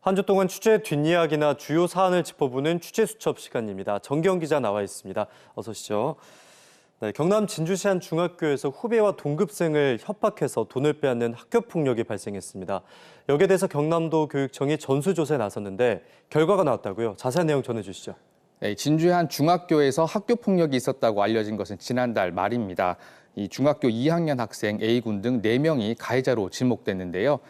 한 주 동안 취재 뒷이야기나 주요 사안을 짚어보는 취재수첩 시간입니다. 정기영 기자 나와 있습니다. 어서 오시죠. 네, 경남 진주시 한 중학교에서 후배와 동급생을 협박해서 돈을 빼앗는 학교폭력이 발생했습니다. 여기에 대해서 경남도 교육청이 전수조사에 나섰는데 결과가 나왔다고요. 자세한 내용 전해주시죠. 네, 진주의 한 중학교에서 학교폭력이 있었다고 알려진 것은 지난달 말입니다. 이 중학교 2학년 학생 A군 등 4명이 가해자로 지목됐는데요.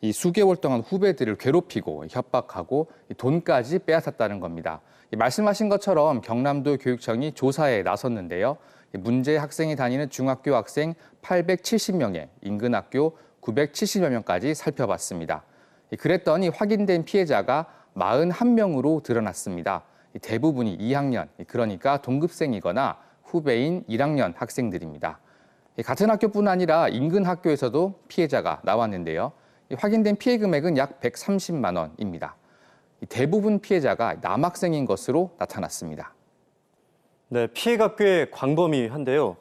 이 수개월 동안 후배들을 괴롭히고 협박하고 돈까지 빼앗았다는 겁니다. 말씀하신 것처럼 경남도 교육청이 조사에 나섰는데요. 문제 학생이 다니는 중학교 학생 870명에 인근 학교 970여 명까지 살펴봤습니다. 그랬더니 확인된 피해자가 41명으로 드러났습니다. 대부분이 2학년, 그러니까 동급생이거나 후배인 1학년 학생들입니다. 같은 학교뿐 아니라 인근 학교에서도 피해자가 나왔는데요. 확인된 피해 금액은 약 130만 원입니다. 대부분 피해자가 남학생인 것으로 나타났습니다. 네, 피해가 꽤 광범위한데요.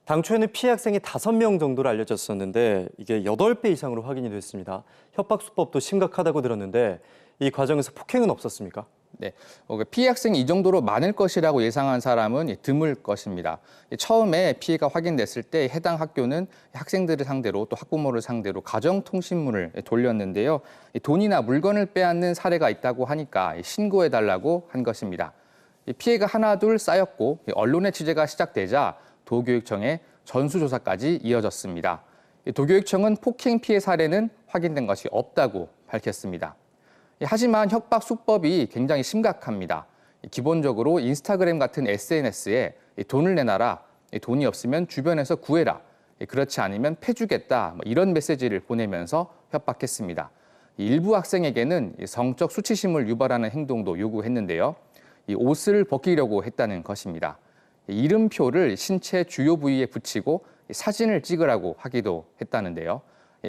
당초에는 피해 학생이 5명 정도로 알려졌었는데 이게 8배 이상으로 확인이 됐습니다. 협박 수법도 심각하다고 들었는데 이 과정에서 폭행은 없었습니까? 네, 피해 학생이 이 정도로 많을 것이라고 예상한 사람은 드물 것입니다. 처음에 피해가 확인됐을 때 해당 학교는 학생들을 상대로 또 학부모를 상대로 가정통신문을 돌렸는데요. 돈이나 물건을 빼앗는 사례가 있다고 하니까 신고해달라고 한 것입니다. 피해가 하나둘 쌓였고 언론의 취재가 시작되자 도교육청의 전수조사까지 이어졌습니다. 도교육청은 폭행 피해 사례는 확인된 것이 없다고 밝혔습니다. 하지만 협박 수법이 굉장히 심각합니다. 기본적으로 인스타그램 같은 SNS에 돈을 내놔라, 돈이 없으면 주변에서 구해라, 그렇지 않으면 패주겠다 이런 메시지를 보내면서 협박했습니다. 일부 학생에게는 성적 수치심을 유발하는 행동도 요구했는데요. 옷을 벗기려고 했다는 것입니다. 이름표를 신체 주요 부위에 붙이고 사진을 찍으라고 하기도 했다는데요.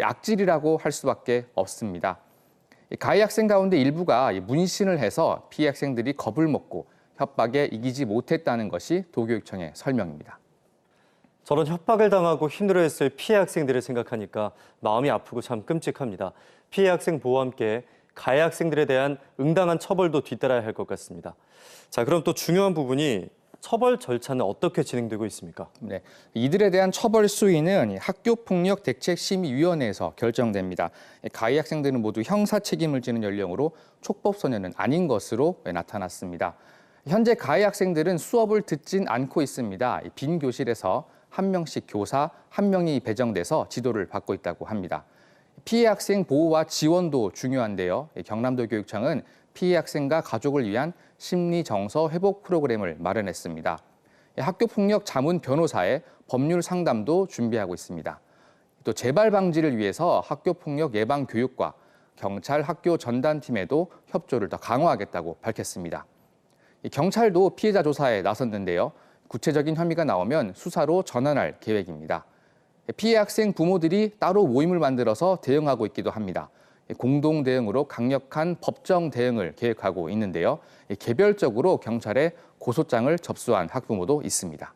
악질이라고 할 수밖에 없습니다. 가해 학생 가운데 일부가 문신을 해서 피해 학생들이 겁을 먹고 협박에 이기지 못했다는 것이 도교육청의 설명입니다. 저런 협박을 당하고 힘들어했을 피해 학생들을 생각하니까 마음이 아프고 참 끔찍합니다. 피해 학생 보호와 함께 가해 학생들에 대한 응당한 처벌도 뒤따라야 할 것 같습니다. 자, 그럼 또 중요한 부분이 처벌 절차는 어떻게 진행되고 있습니까? 네, 이들에 대한 처벌 수위는 학교폭력대책심의위원회에서 결정됩니다. 가해 학생들은 모두 형사 책임을 지는 연령으로 촉법소년은 아닌 것으로 나타났습니다. 현재 가해 학생들은 수업을 듣진 않고 있습니다. 빈 교실에서 한 명씩 교사 한 명이 배정돼서 지도를 받고 있다고 합니다. 피해 학생 보호와 지원도 중요한데요. 경남도 교육청은 피해 학생과 가족을 위한 심리 정서 회복 프로그램을 마련했습니다. 학교폭력 자문 변호사의 법률 상담도 준비하고 있습니다. 또 재발 방지를 위해서 학교폭력 예방 교육과 경찰 학교 전담팀에도 협조를 더 강화하겠다고 밝혔습니다. 경찰도 피해자 조사에 나섰는데요. 구체적인 혐의가 나오면 수사로 전환할 계획입니다. 피해 학생 부모들이 따로 모임을 만들어서 대응하고 있기도 합니다. 공동 대응으로 강력한 법정 대응을 계획하고 있는데요. 개별적으로 경찰에 고소장을 접수한 학부모도 있습니다.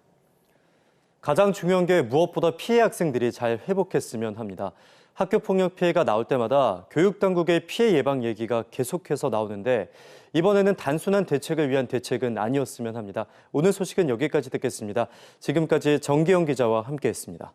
가장 중요한 게 무엇보다 피해 학생들이 잘 회복했으면 합니다. 학교폭력 피해가 나올 때마다 교육당국의 피해 예방 얘기가 계속해서 나오는데 이번에는 단순한 대책을 위한 대책은 아니었으면 합니다. 오늘 소식은 여기까지 듣겠습니다. 지금까지 정기영 기자와 함께했습니다.